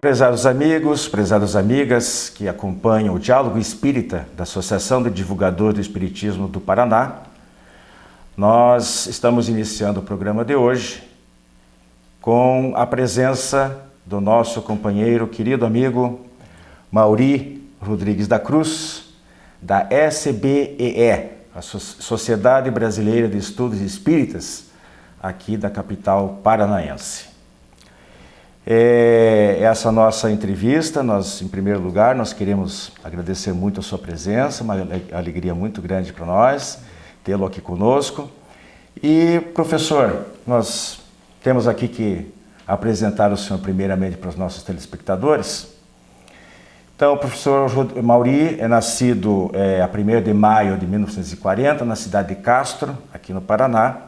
Prezados amigos, prezadas amigas que acompanham o Diálogo Espírita da Associação de Divulgadores do Espiritismo do Paraná, nós estamos iniciando o programa de hoje com a presença do nosso companheiro, querido amigo Mauri Rodrigues da Cruz, da SBEE, a Sociedade Brasileira de Estudos Espíritas, aqui da capital paranaense. Essa nossa entrevista, em primeiro lugar, nós queremos agradecer muito a sua presença, uma alegria muito grande para nós tê-lo aqui conosco. E, professor, nós temos aqui que apresentar o senhor primeiramente para os nossos telespectadores. Então, o professor Mauri é nascido a 1º de maio de 1940, na cidade de Castro, aqui no Paraná.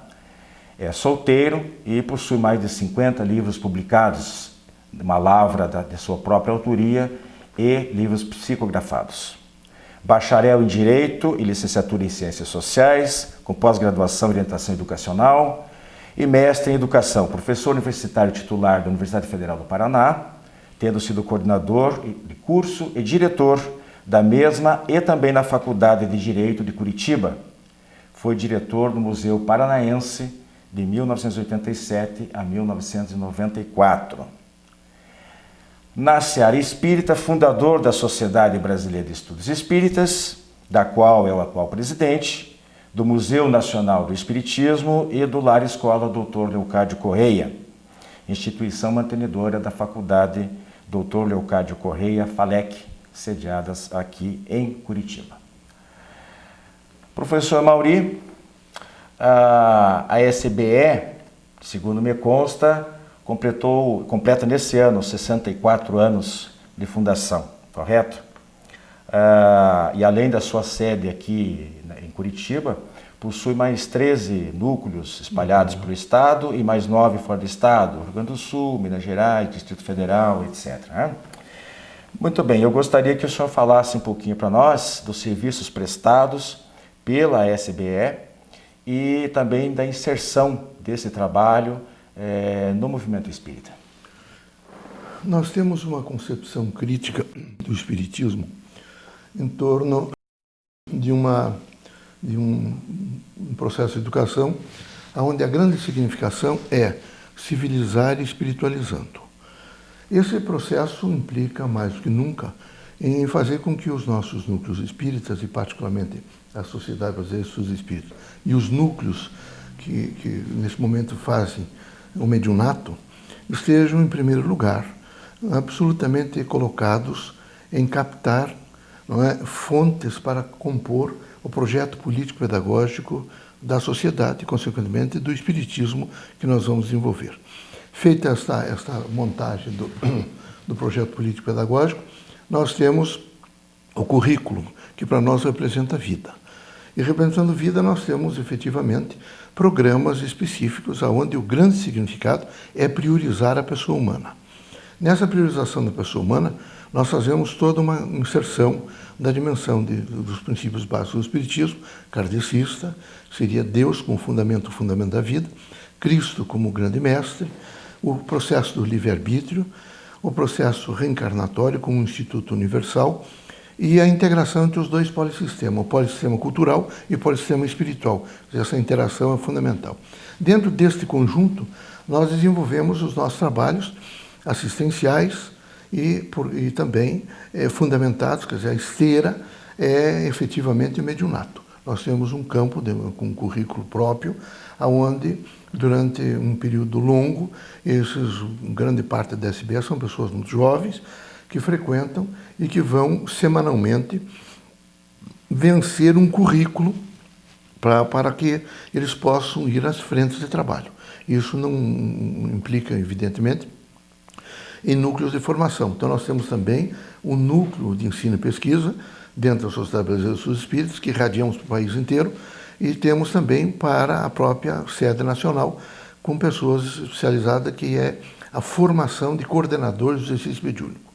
É solteiro e possui mais de 50 livros publicados, uma lavra de sua própria autoria e livros psicografados. Bacharel em Direito e licenciatura em Ciências Sociais, com pós-graduação em Orientação Educacional e mestre em Educação, professor universitário titular da Universidade Federal do Paraná, tendo sido coordenador de curso e diretor da mesma e também na Faculdade de Direito de Curitiba. Foi diretor do Museu Paranaense de 1987 a 1994. Na seara espírita, fundador da Sociedade Brasileira de Estudos Espíritas, da qual é o atual presidente, do Museu Nacional do Espiritismo e do Lar Escola Dr. Leocádio Correia, instituição mantenedora da Faculdade Dr. Leocádio Correia, FALEC, sediadas aqui em Curitiba. Professor Mauri, a SBE, segundo me consta, completa nesse ano 64 anos de fundação, correto? E além da sua sede aqui em Curitiba, possui mais 13 núcleos espalhados pelo estado e mais 9 fora do estado, Rio Grande do Sul, Minas Gerais, Distrito Federal, etc. Muito bem, eu gostaria que o senhor falasse um pouquinho para nós dos serviços prestados pela SBE e também da inserção desse trabalho no movimento espírita. Nós temos uma concepção crítica do espiritismo em torno de um processo de educação onde a grande significação é civilizar e espiritualizando. Esse processo implica, mais do que nunca, em fazer com que os nossos núcleos espíritas, e particularmente a Sociedade Brasileira de Estudos Espíritas, e os núcleos que nesse momento fazem o mediunato, estejam, em primeiro lugar, absolutamente colocados em captar, não é, fontes para compor o projeto político-pedagógico da sociedade e, consequentemente, do espiritismo que nós vamos desenvolver. Feita esta montagem do projeto político-pedagógico, nós temos o currículo, que para nós representa a vida. E representando vida, nós temos, efetivamente, programas específicos onde o grande significado é priorizar a pessoa humana. Nessa priorização da pessoa humana, nós fazemos toda uma inserção da dimensão dos princípios básicos do Espiritismo, kardecista, seria Deus como fundamento da vida, Cristo como grande mestre, o processo do livre-arbítrio, o processo reencarnatório como um instituto universal e a integração entre os dois polissistemas, o polissistema cultural e o polissistema espiritual. Essa interação é fundamental. Dentro deste conjunto, nós desenvolvemos os nossos trabalhos assistenciais e também fundamentados, quer dizer, a esteira é efetivamente o mediunato. Nós temos um campo com um currículo próprio, onde, durante um período longo, grande parte da SBE são pessoas muito jovens, que frequentam e que vão semanalmente vencer um currículo para que eles possam ir às frentes de trabalho. Isso não implica, evidentemente, em núcleos de formação. Então, nós temos também um núcleo de ensino e pesquisa dentro da Sociedade Brasileira de Estudos Espíritas, que irradiamos para o país inteiro, e temos também para a própria sede nacional, com pessoas especializadas, que é a formação de coordenadores do exercício mediúnico.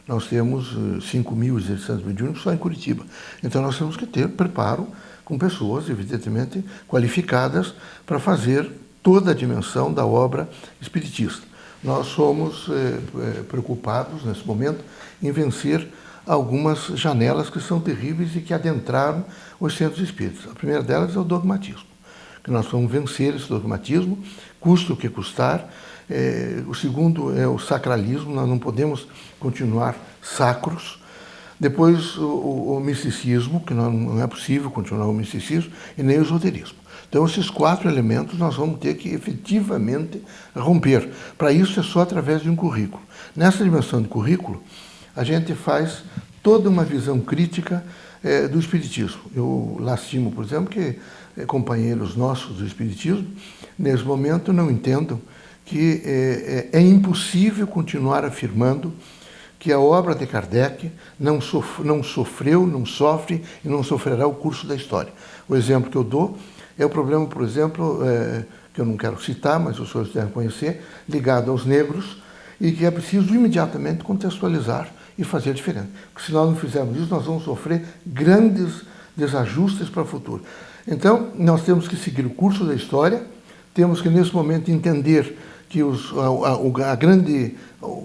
Nós temos 5.000 exercícios mediúnicos só em Curitiba. Então, nós temos que ter preparo com pessoas, evidentemente, qualificadas para fazer toda a dimensão da obra espiritista. nós somos preocupados, nesse momento, em vencer algumas janelas que são terríveis e que adentraram os centros espíritas. A primeira delas é o dogmatismo, que nós vamos vencer esse dogmatismo, custe o que custar. O segundo é o sacralismo, nós não podemos continuar sacros. Depois o misticismo, que não é possível continuar o misticismo, e nem o esoterismo. Então, esses 4 elementos nós vamos ter que efetivamente romper. Para isso é só através de um currículo. Nessa dimensão de currículo, a gente faz toda uma visão crítica do Espiritismo. Eu lastimo, por exemplo, que companheiros nossos do Espiritismo, nesse momento, não entendam que é impossível continuar afirmando que a obra de Kardec não sofreu, não sofre e não sofrerá o curso da história. O exemplo que eu dou é o problema, por exemplo, que eu não quero citar, mas os senhores devem conhecer, ligado aos negros, e que é preciso imediatamente contextualizar e fazer diferente. Porque se nós não fizermos isso, nós vamos sofrer grandes desajustes para o futuro. Então, nós temos que seguir o curso da história, temos que, nesse momento, entender que o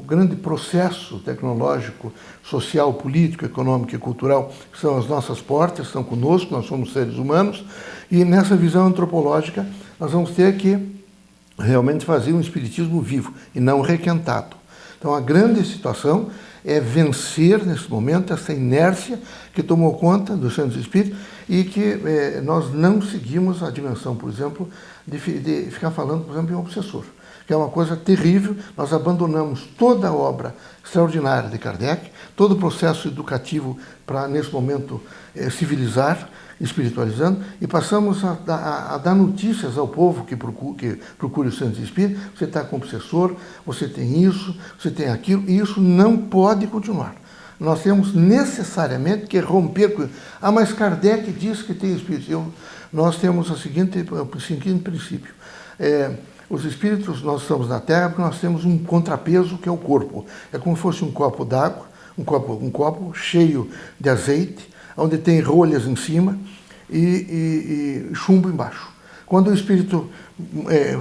grande processo tecnológico, social, político, econômico e cultural são as nossas portas, estão conosco, nós somos seres humanos, e nessa visão antropológica nós vamos ter que realmente fazer um espiritismo vivo e não requentado. Então a grande situação é vencer nesse momento essa inércia que tomou conta dos centros espíritas e que nós não seguimos a dimensão, por exemplo, de ficar falando, por exemplo, em obsessor, que é uma coisa terrível. Nós abandonamos toda a obra extraordinária de Kardec, todo o processo educativo para, nesse momento, civilizar, espiritualizando, e passamos a dar notícias ao povo que procure o centro espírita. Você está com obsessor, você tem isso, você tem aquilo, e isso não pode continuar. Nós temos necessariamente que romper com isso. Ah, mas Kardec diz que tem espírito. Nós temos o seguinte princípio. Os espíritos, nós estamos na Terra porque nós temos um contrapeso que é o corpo. É como se fosse um copo d'água, um copo cheio de azeite, onde tem rolhas em cima e chumbo embaixo. Quando o espírito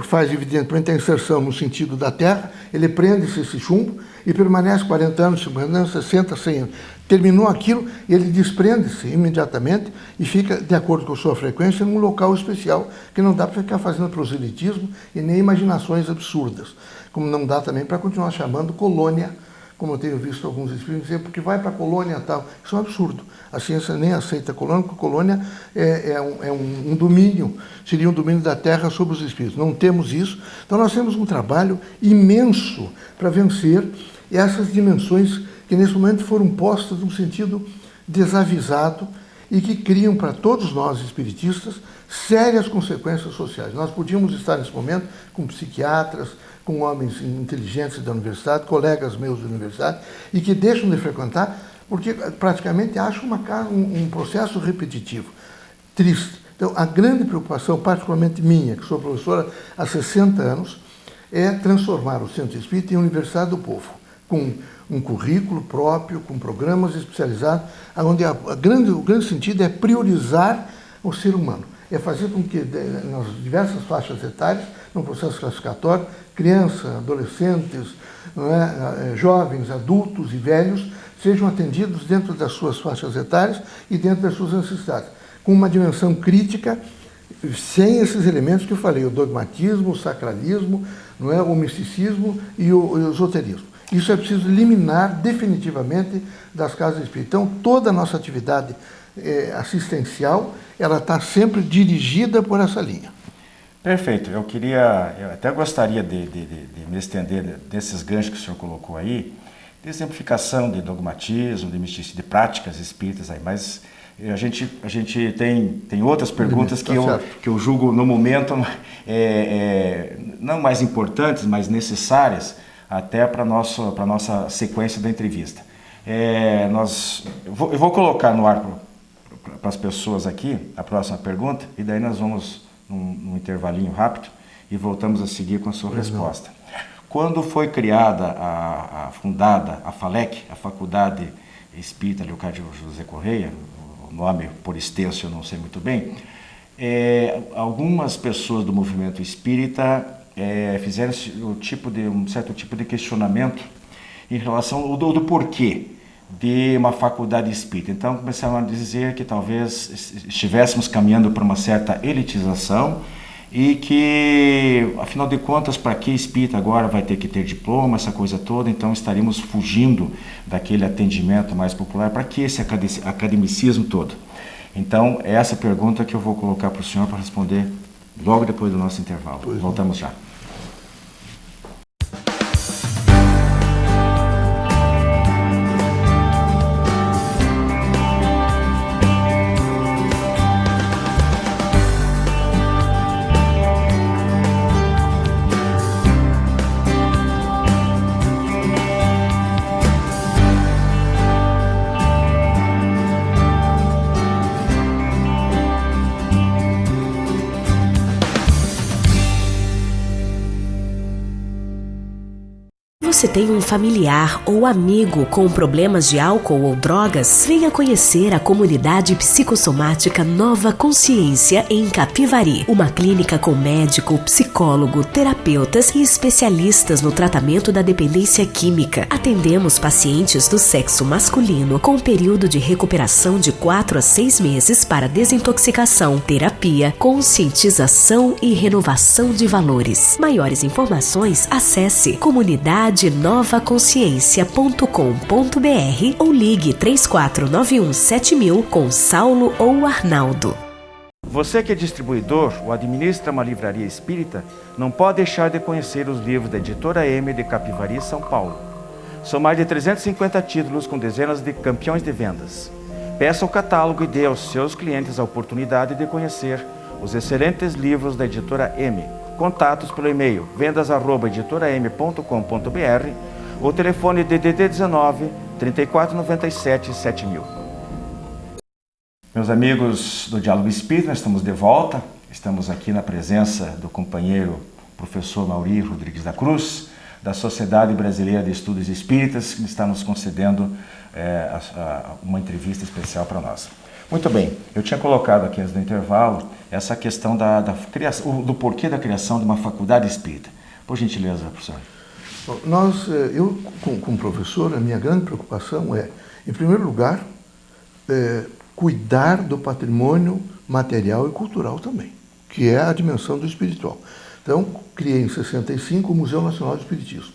faz, evidentemente, a inserção no sentido da Terra, ele prende-se esse chumbo e permanece 40 anos, 50 anos, 60, 100 anos. Terminou aquilo, ele desprende-se imediatamente e fica, de acordo com a sua frequência, num local especial, que não dá para ficar fazendo proselitismo e nem imaginações absurdas, como não dá também para continuar chamando colônia, como eu tenho visto alguns espíritos dizer, porque vai para a colônia e tal. Isso é um absurdo. A ciência nem aceita a colônia, porque a colônia é um domínio, seria um domínio da Terra sobre os espíritos. Não temos isso. Então nós temos um trabalho imenso para vencer essas dimensões que nesse momento foram postas num sentido desavisado e que criam para todos nós espiritistas sérias consequências sociais. Nós podíamos estar nesse momento com psiquiatras, com homens inteligentes da universidade, colegas meus da universidade, e que deixam de frequentar porque praticamente acham um processo repetitivo, triste. Então, a grande preocupação, particularmente minha, que sou professora há 60 anos, é transformar o Centro Espírita em Universidade do Povo, com um currículo próprio, com programas especializados, onde o grande sentido é priorizar o ser humano. É fazer com que, nas diversas faixas etárias, num processo classificatório, crianças, adolescentes, jovens, adultos e velhos, sejam atendidos dentro das suas faixas etárias e dentro das suas necessidades, com uma dimensão crítica, sem esses elementos que eu falei, o dogmatismo, o sacralismo, o misticismo e o esoterismo. Isso é preciso eliminar definitivamente das casas espíritas. Então, toda a nossa atividade assistencial, ela está sempre dirigida por essa linha. Perfeito. Eu até gostaria de me estender desses ganchos que o senhor colocou aí, de exemplificação de dogmatismo, de misticismo, de práticas espíritas aí, mas a gente tem outras perguntas que eu julgo no momento não mais importantes, mas necessárias até para a nossa sequência da entrevista. Eu vou colocar no ar para as pessoas aqui a próxima pergunta e daí nós vamos num intervalinho rápido e voltamos a seguir com a sua resposta. Quando foi criada, fundada a FALEC, a Faculdade Espírita Leocádio José Correia, o nome por extenso eu não sei muito bem, algumas pessoas do movimento espírita fizeram um certo tipo de questionamento em relação do porquê de uma faculdade espírita. Então começaram a dizer que talvez estivéssemos caminhando para uma certa elitização e que, afinal de contas, para que espírita agora vai ter que ter diploma, essa coisa toda, então estaríamos fugindo daquele atendimento mais popular, para que esse academicismo todo? Então, é essa pergunta que eu vou colocar para o senhor para responder logo depois do nosso intervalo. Voltamos já. Você tem um familiar ou amigo com problemas de álcool ou drogas? Venha conhecer a comunidade psicossomática Nova Consciência em Capivari. Uma clínica com médico, psicólogo, terapeutas e especialistas no tratamento da dependência química. Atendemos pacientes do sexo masculino com período de recuperação de 4 a 6 meses para desintoxicação, terapia, conscientização e renovação de valores. Maiores informações, acesse comunidadenovaconsciência.com.br ou ligue 34917000 com Saulo ou Arnaldo. Você que é distribuidor ou administra uma livraria espírita, não pode deixar de conhecer os livros da Editora M de Capivari, São Paulo. São mais de 350 títulos com dezenas de campeões de vendas. Peça o catálogo e dê aos seus clientes a oportunidade de conhecer os excelentes livros da Editora M. Contatos pelo e-mail vendas@editoram.com.br ou telefone DDD 19 3497 7000. Meus amigos do Diálogo Espírita, nós estamos de volta. Estamos aqui na presença do companheiro professor Mauri Rodrigues da Cruz, da Sociedade Brasileira de Estudos Espíritas, que está nos concedendo uma entrevista especial para nós. Muito bem, eu tinha colocado aqui antes do intervalo essa questão da criação, do porquê da criação de uma faculdade espírita. Por gentileza, professor. Eu, como professor, a minha grande preocupação é, em primeiro lugar, cuidar do patrimônio material e cultural também, que é a dimensão do espiritual. Então, criei em 65 o Museu Nacional do Espiritismo.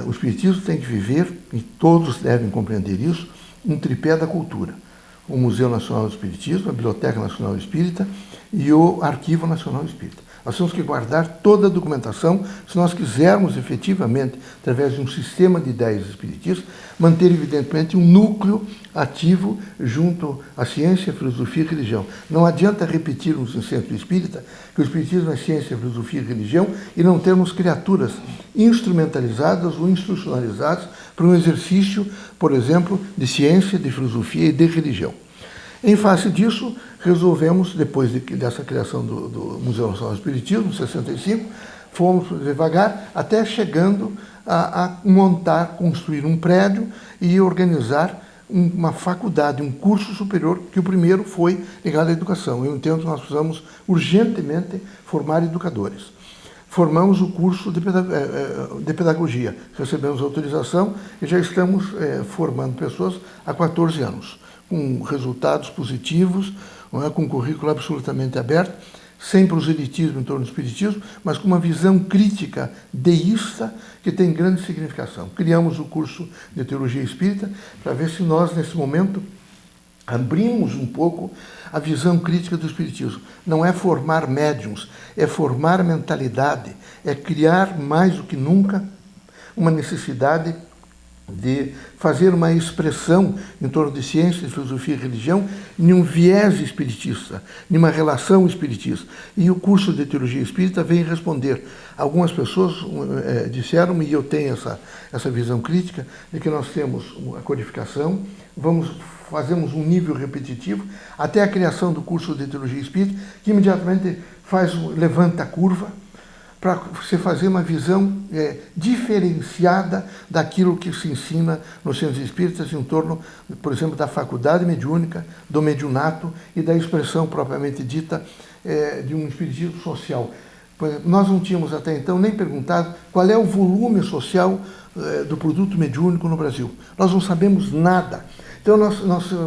O Espiritismo tem que viver, e todos devem compreender isso, um tripé da cultura. O Museu Nacional do Espiritismo, a Biblioteca Nacional Espírita e o Arquivo Nacional Espírita. Nós temos que guardar toda a documentação se nós quisermos efetivamente, através de um sistema de ideias espiritistas, manter evidentemente um núcleo ativo junto à ciência, filosofia e religião. Não adianta repetirmos em centro espírita que o espiritismo é ciência, filosofia e religião e não termos criaturas instrumentalizadas ou institucionalizadas para um exercício, por exemplo, de ciência, de filosofia e de religião. Em face disso, resolvemos, depois dessa criação do Museu Nacional do Espiritismo, em 65, fomos devagar até chegando a montar, construir um prédio e organizar uma faculdade, um curso superior, que o primeiro foi ligado à educação. Eu entendo que nós precisamos urgentemente formar educadores. Formamos o curso de pedagogia, recebemos autorização e já estamos formando pessoas há 14 anos, com resultados positivos, com um currículo absolutamente aberto, sem proselitismo em torno do espiritismo, mas com uma visão crítica deísta que tem grande significação. Criamos o curso de Teologia Espírita para ver se nós, nesse momento, abrimos um pouco a visão crítica do espiritismo. Não é formar médiuns, é formar mentalidade, é criar mais do que nunca uma necessidade de fazer uma expressão em torno de ciência, de filosofia e religião em um viés espiritista, em uma relação espiritista. E o curso de Teologia Espírita vem responder. Algumas pessoas disseram-me, e eu tenho essa visão crítica, de que nós temos a codificação, fazemos um nível repetitivo, até a criação do curso de Teologia Espírita, que imediatamente levanta a curva, para você fazer uma visão diferenciada daquilo que se ensina nos centros espíritas em torno, por exemplo, da faculdade mediúnica, do mediunato e da expressão propriamente dita de um espiritismo social. Por exemplo, nós não tínhamos até então nem perguntado qual é o volume social do produto mediúnico no Brasil. Nós não sabemos nada. Então nós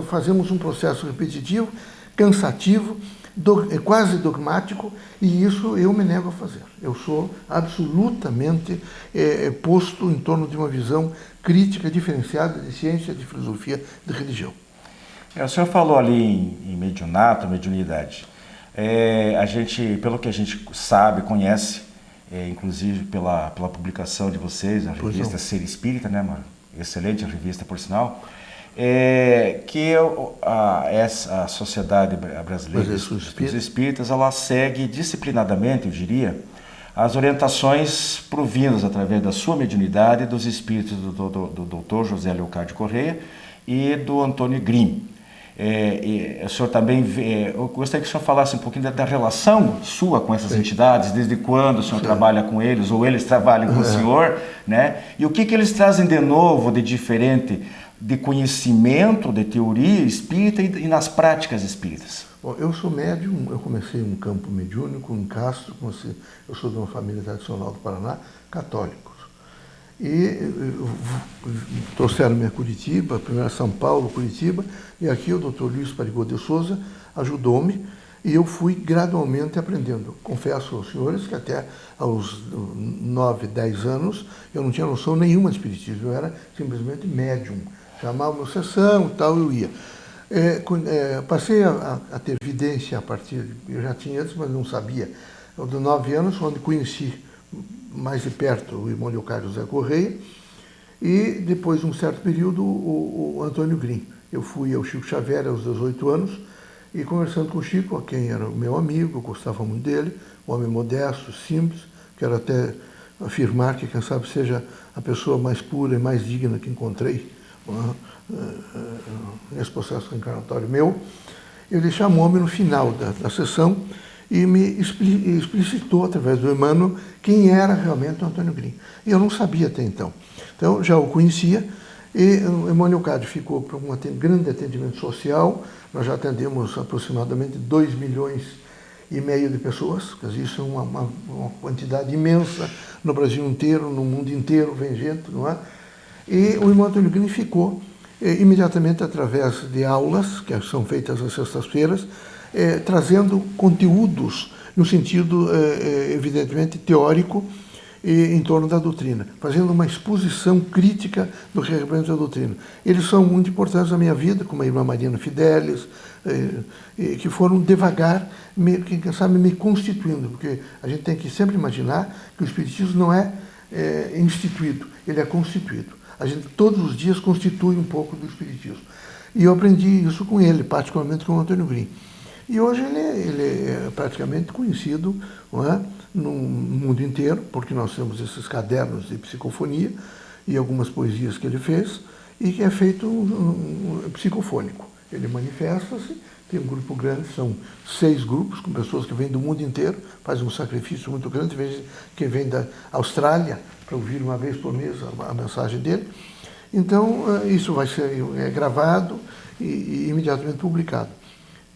fazemos um processo repetitivo, cansativo, quase dogmático, e isso eu me nego a fazer. Eu sou absolutamente posto em torno de uma visão crítica, diferenciada de ciência, de filosofia, de religião. O senhor falou ali em mediunato, mediunidade. A gente, pelo que a gente sabe, conhece, inclusive pela publicação de vocês, a revista Ser Espírita, né, uma excelente revista, por sinal, que a sociedade brasileira dos espíritas, ela segue disciplinadamente, eu diria, as orientações provindas através da sua mediunidade dos espíritos do Dr. José Leocádio Correia e do Antônio Grimm. O senhor também eu gostaria que o senhor falasse um pouquinho da relação sua com essas entidades, desde quando o senhor trabalha com eles, ou eles trabalham com o senhor, né? E o que eles trazem de novo, de diferente, de conhecimento, de teoria espírita e nas práticas espíritas? Bom, eu sou médium, eu comecei um campo mediúnico em Castro, eu sou de uma família tradicional do Paraná, católicos. E trouxeram-me a Curitiba, primeiro a São Paulo, Curitiba, e aqui o Dr. Luiz Parigot de Souza ajudou-me e eu fui gradualmente aprendendo. Confesso aos senhores que até aos 9, 10 anos eu não tinha noção nenhuma de espiritismo, eu era simplesmente médium. Chamavam-me sessão e tal, eu ia. Passei a ter vidência a partir, eu já tinha antes, mas não sabia. Eu, de 9 anos, onde conheci mais de perto o irmão Leocádio José Correia, e depois de um certo período o Antônio Grimm. Eu fui ao Chico Xavier aos 18 anos e conversando com o Chico, a quem era o meu amigo, eu gostava muito dele, um homem modesto, simples, quero até afirmar que quem sabe seja a pessoa mais pura e mais digna que encontrei nesse processo reencarnatório meu. Ele chamou-me no final da sessão e me explicitou, através do Emmanuel, quem era realmente o Antônio Grimm. E eu não sabia até então. Então, já o conhecia, e o Emmanuel Leocádio ficou para um grande atendimento social. Nós já atendemos aproximadamente 2,5 milhões de pessoas, quer dizer, isso é uma quantidade imensa no Brasil inteiro, no mundo inteiro, vem gente, não é? E o irmão Antônio Grimm ficou imediatamente através de aulas, que são feitas às sextas-feiras, trazendo conteúdos no sentido, evidentemente, teórico em torno da doutrina, fazendo uma exposição crítica do que representa a doutrina. Eles são muito importantes na minha vida, como a irmã Mariana Fidelis, que foram devagar, quem sabe, me constituindo, porque a gente tem que sempre imaginar que o espiritismo não é instituído, ele é constituído. A gente todos os dias constitui um pouco do espiritismo. E eu aprendi isso com ele, particularmente com o Antônio Grimm. E hoje ele é praticamente conhecido, não é, no mundo inteiro, porque nós temos esses cadernos de psicofonia e algumas poesias que ele fez, e que é feito psicofônico. Ele manifesta-se, tem um grupo grande, são 6 grupos, com pessoas que vêm do mundo inteiro, fazem um sacrifício muito grande, quem vem da Austrália, para ouvir uma vez por mês a mensagem dele. Então, isso vai ser gravado e imediatamente publicado.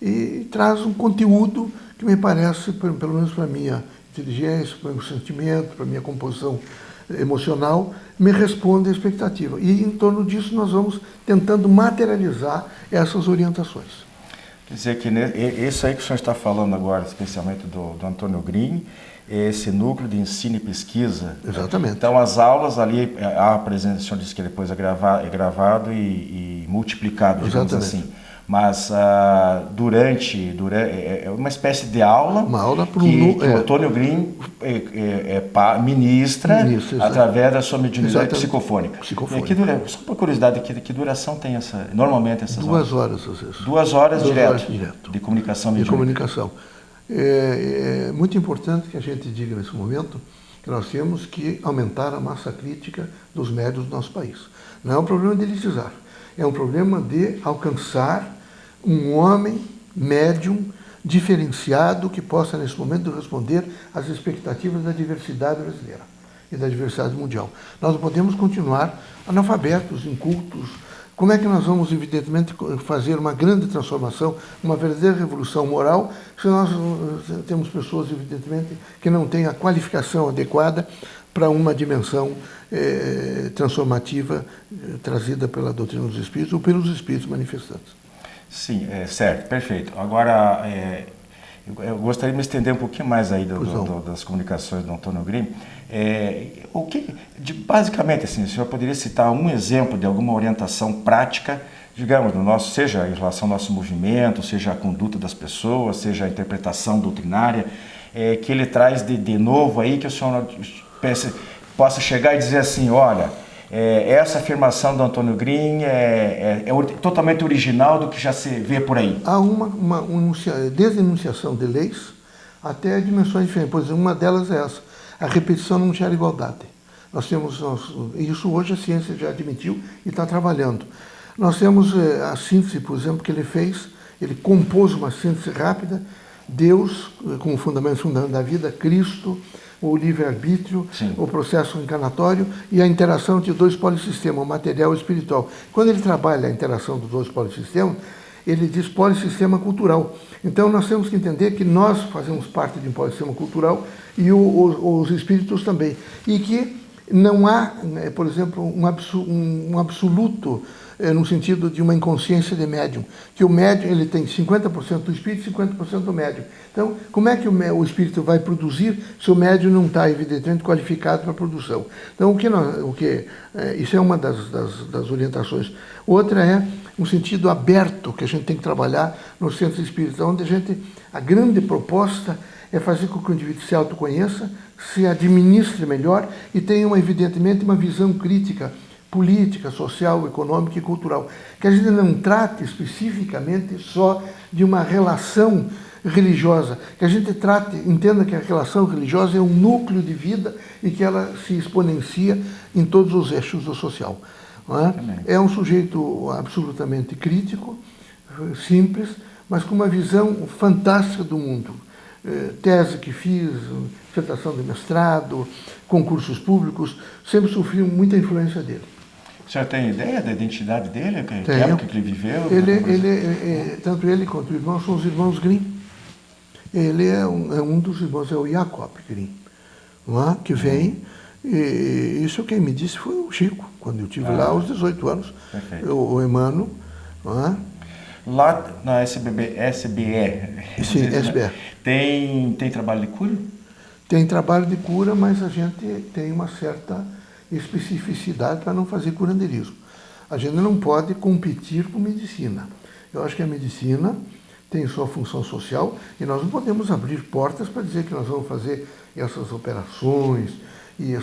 E traz um conteúdo que me parece, pelo menos para a minha inteligência, para o meu sentimento, para a minha composição emocional, me responde à expectativa. E em torno disso nós vamos tentando materializar essas orientações. Quer dizer que isso aí que o senhor está falando agora, especialmente do Antônio Grimm, esse núcleo de ensino e pesquisa. Exatamente. Então as aulas ali, a presença, o senhor disse que depois é gravado e multiplicado, digamos assim. Mas durante é uma espécie de aula, que o Antônio Grimm ministra através da sua mediunidade psicofônica. Só por curiosidade, que duração tem normalmente essas 2 horas, às vezes. 2 horas direto de comunicação mediúnica. De comunicação. É muito importante que a gente diga nesse momento que nós temos que aumentar a massa crítica dos médiuns do nosso país. Não é um problema de elitizar, é um problema de alcançar um homem médium diferenciado que possa, nesse momento, responder às expectativas da diversidade brasileira e da diversidade mundial. Nós não podemos continuar analfabetos, incultos, Como é que nós vamos, evidentemente, fazer uma grande transformação, uma verdadeira revolução moral, se nós temos pessoas, evidentemente, que não têm a qualificação adequada para uma dimensão transformativa trazida pela doutrina dos Espíritos ou pelos Espíritos manifestantes. Sim, certo, perfeito. Agora, eu gostaria de me estender um pouquinho mais aí das comunicações do Antônio Grimm. Basicamente, assim, o senhor poderia citar um exemplo de alguma orientação prática, digamos, seja em relação ao nosso movimento, seja a conduta das pessoas, seja a interpretação doutrinária, que ele traz de novo aí, que o senhor possa chegar e dizer assim, olha, essa afirmação do Antônio Grimm é totalmente original do que já se vê por aí. Há desde a enunciação de leis até dimensões diferentes. Por exemplo, uma delas é essa, a repetição não gera igualdade. Nós temos, isso hoje a ciência já admitiu e está trabalhando. Nós temos a síntese, por exemplo, que ele fez, ele compôs uma síntese rápida, Deus como fundamento da vida, Cristo, o livre-arbítrio, o processo encarnatório e a interação entre dois polissistema, o material e o espiritual. Quando ele trabalha a interação dos dois polissistemas, ele diz polissistema cultural. Então nós temos que entender que nós fazemos parte de um polissistema cultural e os espíritos também. E que não há, por exemplo, um absoluto no sentido de uma inconsciência de médium, que o médium ele tem 50% do espírito e 50% do médium. Então, como é que o espírito vai produzir se o médium não está evidentemente qualificado para a produção? Então, isso é uma das orientações. Outra é um sentido aberto que a gente tem que trabalhar nos centros espíritas, onde a grande proposta é fazer com que o indivíduo se autoconheça, se administre melhor e tenha, evidentemente, uma visão crítica, política, social, econômica e cultural. Que a gente não trate especificamente só de uma relação religiosa, que a gente entenda que a relação religiosa é um núcleo de vida e que ela se exponencia em todos os eixos do social. Não é? É um sujeito absolutamente crítico, simples, mas com uma visão fantástica do mundo. Tese que fiz, dissertação de mestrado, concursos públicos, sempre sofri muita influência dele. O senhor tem ideia da identidade dele? Que época que ele viveu? Tanto ele quanto o irmão são os irmãos Grimm. Ele é um dos irmãos, é o Jacob Grimm, não é? Que vem, e isso quem me disse foi o Chico, quando eu estive lá aos 18 anos, o Emmanuel, não é? Lá na SBE, sim, SBE. Tem trabalho de cura? Tem trabalho de cura, mas a gente tem uma certa especificidade para não fazer curandeirismo. A gente não pode competir com medicina. Eu acho que a medicina tem sua função social e nós não podemos abrir portas para dizer que nós vamos fazer essas operações e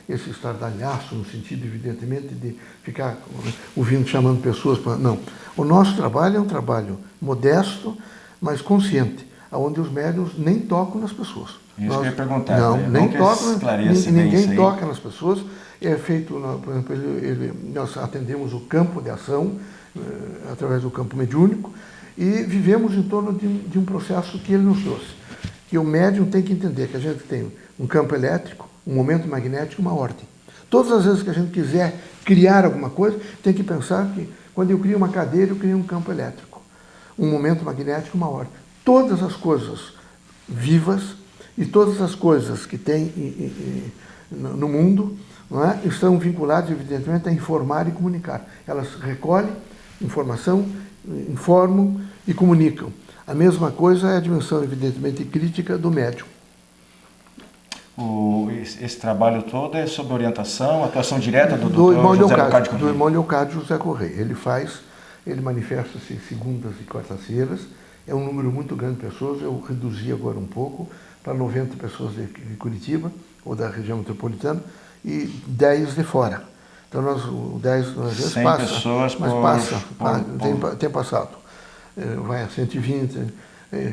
esse estardalhaço, no sentido, evidentemente, de ficar ouvindo, chamando pessoas para... Não. O nosso trabalho é um trabalho modesto, mas consciente, onde os médiuns nem tocam nas pessoas. Isso que eu ia perguntar. Não, nem tocam, ninguém toca nas pessoas. É feito, por exemplo, nós atendemos o campo de ação, através do campo mediúnico, e vivemos em torno de um processo que ele nos trouxe. Que o médium tem que entender que a gente tem um campo elétrico, um momento magnético e uma ordem. Todas as vezes que a gente quiser criar alguma coisa, tem que pensar que quando eu crio uma cadeira, eu crio um campo elétrico, um momento magnético e uma ordem. Todas as coisas vivas e todas as coisas que tem no mundo, não é, estão vinculadas, evidentemente, a informar e comunicar. Elas recolhem informação, informam e comunicam. A mesma coisa é a dimensão, evidentemente, crítica do médium. Esse trabalho todo é sob orientação, atuação direta do irmão Leocádio José Correia. Ele manifesta-se segundas e quartas-feiras. É um número muito grande de pessoas. Eu reduzi agora um pouco para 90 pessoas de Curitiba, ou da região metropolitana, e 10 de fora. Então, 10 às vezes passa, pessoas mas tem passado. Vai a 120,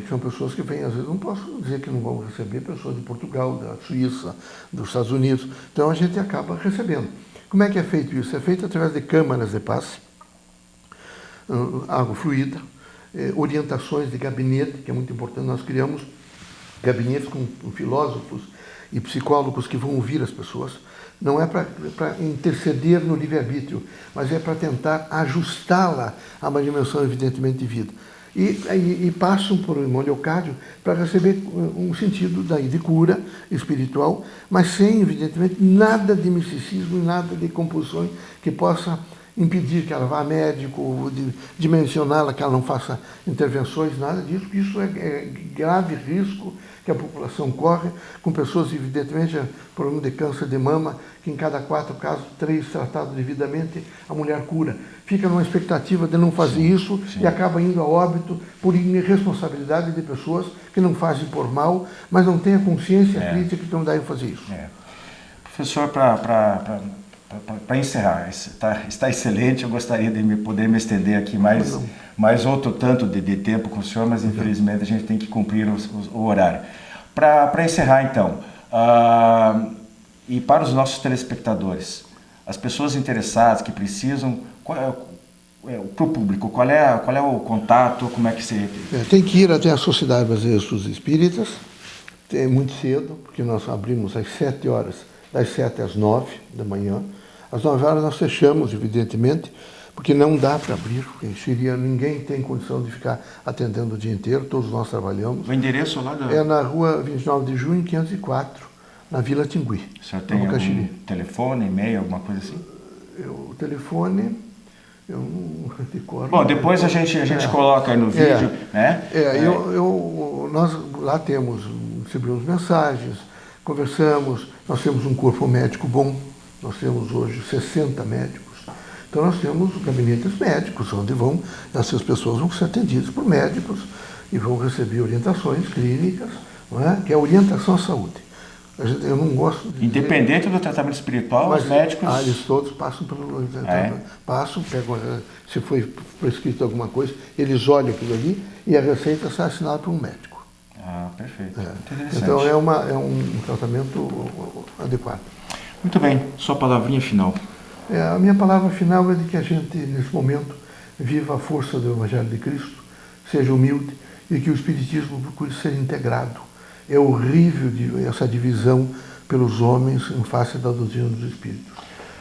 são pessoas que vêm, às vezes, não posso dizer que não vão receber, pessoas de Portugal, da Suíça, dos Estados Unidos. Então, a gente acaba recebendo. Como é que é feito isso? É feito através de câmaras de passe, água fluida, orientações de gabinete, que é muito importante. Nós criamos gabinetes com filósofos e psicólogos que vão ouvir as pessoas, não é para interceder no livre-arbítrio, mas é para tentar ajustá-la a uma dimensão evidentemente de vida. E passam por um hemodiocárdio para receber um sentido daí de cura espiritual, mas sem, evidentemente, nada de misticismo, nada de compulsões que possa impedir que ela vá a médico, dimensioná-la, que ela não faça intervenções, nada disso. Isso é grave risco que a população corre, com pessoas, evidentemente, problema de câncer de mama, que em cada 4 casos, 3 tratados devidamente, a mulher cura. Fica numa expectativa de não fazer isso e acaba indo a óbito por irresponsabilidade de pessoas que não fazem por mal, mas não têm a consciência crítica que não devem fazer isso. Professor, para encerrar, está excelente, eu gostaria de poder me estender aqui mais outro tanto de tempo com o senhor, mas infelizmente a gente tem que cumprir o horário. Para encerrar então, e para os nossos telespectadores, as pessoas interessadas que precisam, para o público, qual é o contato, como é que se... Tem que ir até a Sociedade Brasileira dos Espíritas, muito cedo, porque nós abrimos às 7 horas, das 7 às 9 da manhã. Às 9 horas nós fechamos, evidentemente, porque não dá para abrir, porque ninguém tem condição de ficar atendendo o dia inteiro, todos nós trabalhamos. O endereço lá da... É na rua 29 de junho, 504, na Vila Tingui. O senhor tem algum telefone, e-mail, alguma coisa assim? O telefone, eu não recordo. Bom, depois a gente coloca aí no vídeo, né? Nós lá recebemos mensagens, conversamos, nós temos um corpo médico bom, nós temos hoje 60 médicos. Então nós temos gabinetes médicos, onde essas pessoas vão ser atendidas por médicos e vão receber orientações clínicas, não é? Que é a orientação à saúde. Eu não gosto de independente do tratamento espiritual, os médicos... eles todos passam pelo... pegam, se foi prescrito alguma coisa, eles olham aquilo ali e a receita sai assinada por um médico. Perfeito. Então é um tratamento adequado. Muito bem, sua palavrinha final. A minha palavra final é de que a gente, nesse momento, viva a força do Evangelho de Cristo, seja humilde e que o Espiritismo procure ser integrado. É horrível essa divisão pelos homens em face da doutrina dos Espíritos.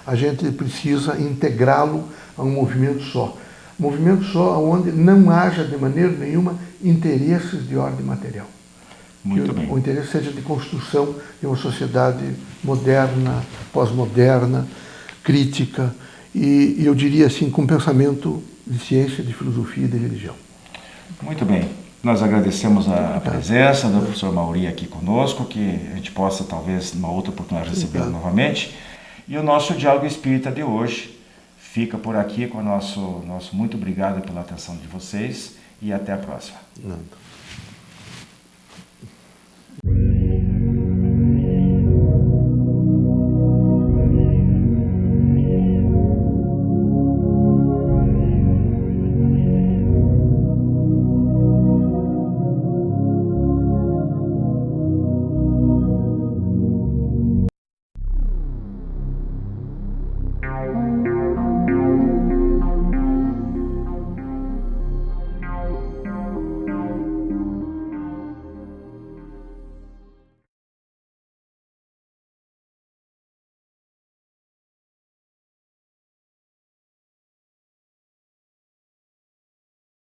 A gente precisa integrá-lo a um movimento só. Movimento só onde não haja, de maneira nenhuma, interesses de ordem material. Muito bem. O interesse seja de construção de uma sociedade moderna, pós-moderna, crítica e eu diria assim, com pensamento de ciência, de filosofia e de religião. Muito bem. Nós agradecemos a presença do professor Mauri aqui conosco, que a gente possa, talvez, numa outra oportunidade, recebê-lo novamente. E o nosso Diálogo Espírita de hoje fica por aqui com o nosso muito obrigado pela atenção de vocês e até a próxima.